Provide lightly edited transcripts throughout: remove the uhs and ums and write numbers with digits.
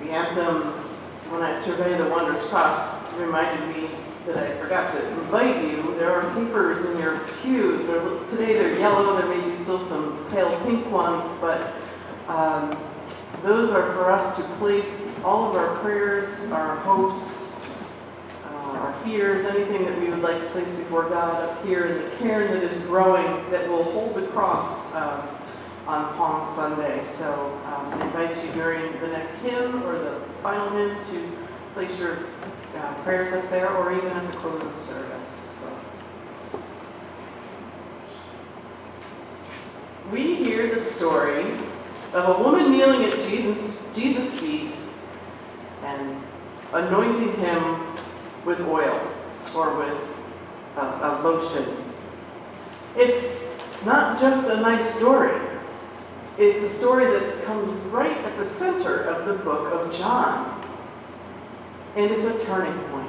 The anthem, "When I Survey the Wondrous Cross," reminded me that I forgot to invite you. There are papers in your pews. Today they're yellow, there may be still some pale pink ones, but those are for us to place all of our prayers, our hopes, our fears, anything that we would like to place before God up here in the cairn that is growing, that will hold the cross on Palm Sunday. So I invite you during the next hymn or the final hymn to place your prayers up there, or even at the close of the service. So we hear the story of a woman kneeling at Jesus' feet and anointing him with oil or with a lotion. It's not just a nice story. It's a story that comes right at the center of the book of John. And it's a turning point.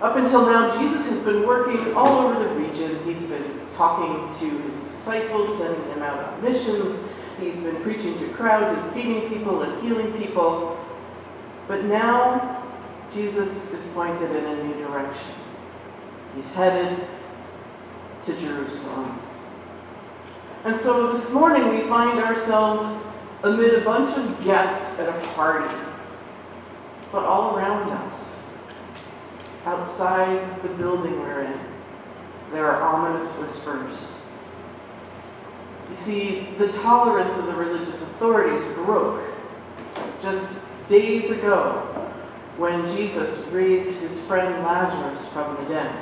Up until now, Jesus has been working all over the region. He's been talking to his disciples, sending them out on missions. He's been preaching to crowds and feeding people and healing people. But now, Jesus is pointed in a new direction. He's headed to Jerusalem. And so this morning we find ourselves amid a bunch of guests at a party. But all around us, outside the building we're in, there are ominous whispers. You see, the tolerance of the religious authorities broke just days ago when Jesus raised his friend Lazarus from the dead.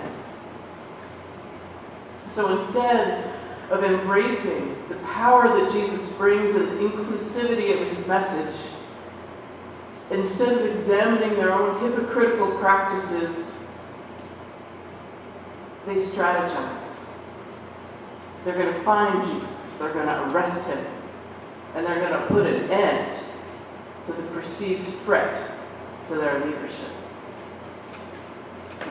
So instead of embracing the power that Jesus brings and the inclusivity of his message, instead of examining their own hypocritical practices, they strategize. They're going to find Jesus, they're going to arrest him, and they're going to put an end to the perceived threat to their leadership.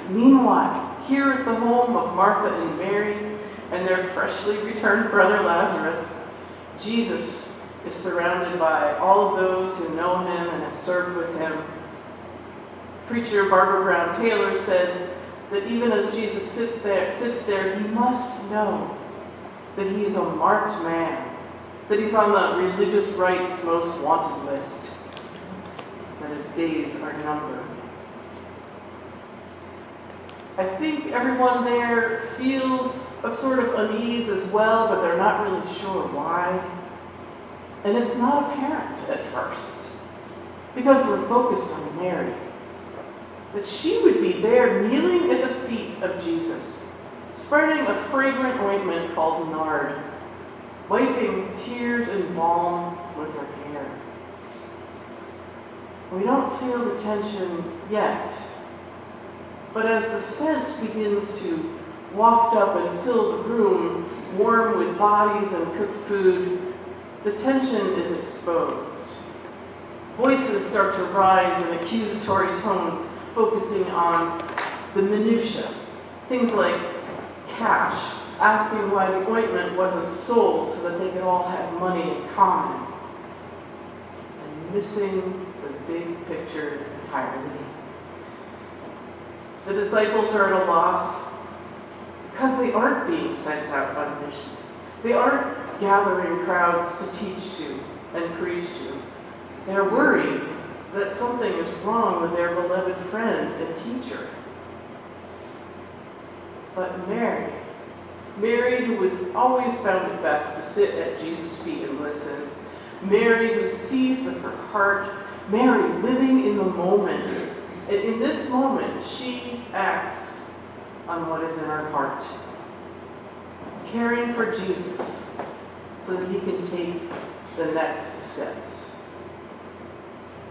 Meanwhile, here at the home of Martha and Mary and their freshly returned brother Lazarus, Jesus is surrounded by all of those who know him and have served with him. Preacher Barbara Brown Taylor said that even as Jesus sits there, he must know that he's a marked man, that he's on the religious right's most wanted list, that his days are numbered. I think everyone there feels a sort of unease as well, but they're not really sure why. And it's not apparent at first, because we're focused on Mary. That she would be there kneeling at the feet of Jesus, spreading a fragrant ointment called nard, wiping tears and balm with her hair. We don't feel the tension yet, but as the scent begins to waft up and fill the room, warm with bodies and cooked food, the tension is exposed. Voices start to rise in accusatory tones, focusing on the minutiae. Things like cash, asking why the ointment wasn't sold so that they could all have money in common, and missing the big picture entirely. The disciples are at a loss because they aren't being sent out on missions. They aren't gathering crowds to teach to and preach to. They're worried that something is wrong with their beloved friend and teacher. But Mary, who has always found it best to sit at Jesus' feet and listen, Mary who sees with her heart, Mary living in the moment. And in this moment, she acts on what is in her heart, caring for Jesus so that he can take the next steps.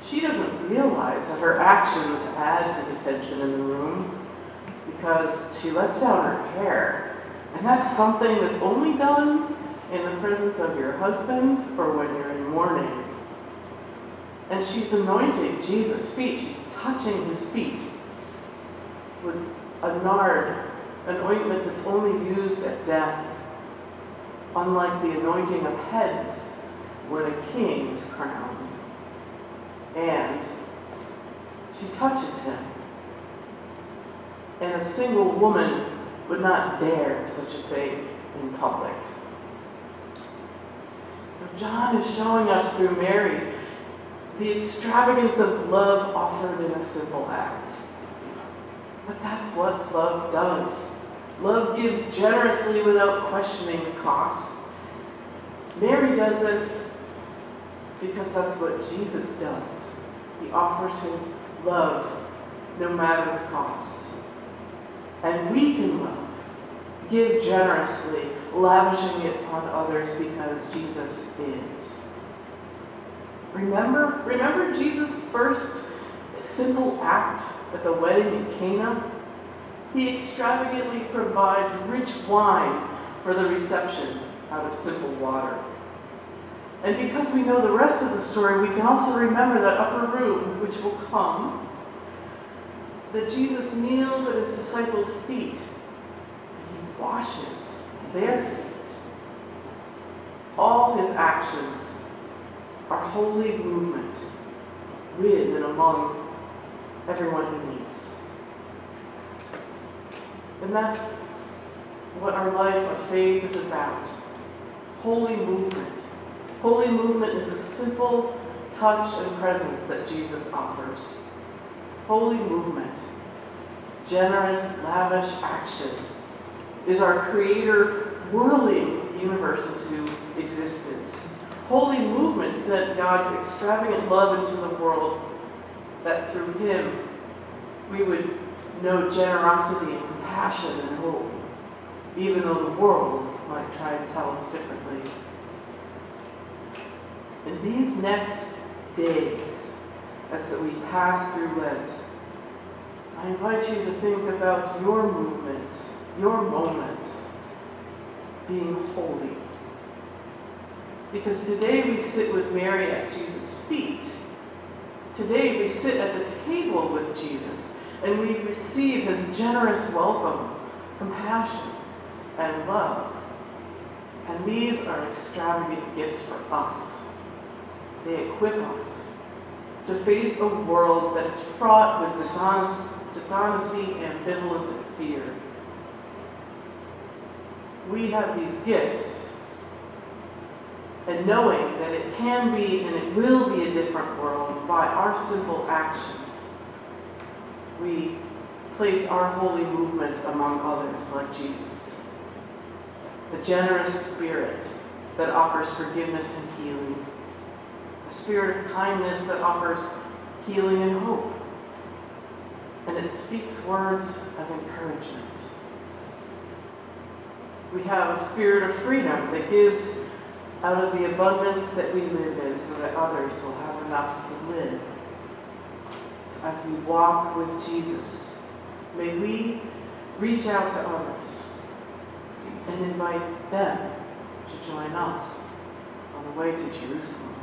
She doesn't realize that her actions add to the tension in the room because she lets down her hair. And that's something that's only done in the presence of your husband or when you're in mourning. And she's anointing Jesus' feet. She's touching his feet with a nard, an ointment that's only used at death, unlike the anointing of heads when a king is crowned. and she touches him. And a single woman would not dare such a thing in public. So John is showing us through Mary the extravagance of love offered in a simple act. But that's what love does. Love gives generously without questioning the cost. Mary does this because that's what Jesus does. He offers his love no matter the cost. And we can love, give generously, lavishing it upon others because Jesus is. Remember Jesus' first simple act at the wedding in Cana? He extravagantly provides rich wine for the reception out of simple water. And because we know the rest of the story, we can also remember that upper room, which will come, that Jesus kneels at his disciples' feet and he washes their feet. All his actions are holy movement with and among everyone he meets. And that's what our life of faith is about. Holy movement. Holy movement is a simple touch and presence that Jesus offers. Holy movement, generous, lavish action, is our Creator whirling the universe into existence. Holy movement sent God's extravagant love into the world, that through him we would know generosity and compassion and hope, even though the world might try to tell us differently. In these next days, as that we pass through Lent, I invite you to think about your movements, your moments, being holy. Because today we sit with Mary at Jesus' feet. Today we sit at the table with Jesus, and we receive his generous welcome, compassion, and love. And these are extravagant gifts for us. They equip us to face a world that is fraught with dishonesty, ambivalence, and fear. We have these gifts, and knowing that it can be and it will be a different world by our simple actions, we place our holy movement among others like Jesus did. The generous spirit that offers forgiveness and healing. A spirit of kindness that offers healing and hope. And it speaks words of encouragement. We have a spirit of freedom that gives out of the abundance that we live in so that others will have enough to live. So as we walk with Jesus, may we reach out to others and invite them to join us on the way to Jerusalem.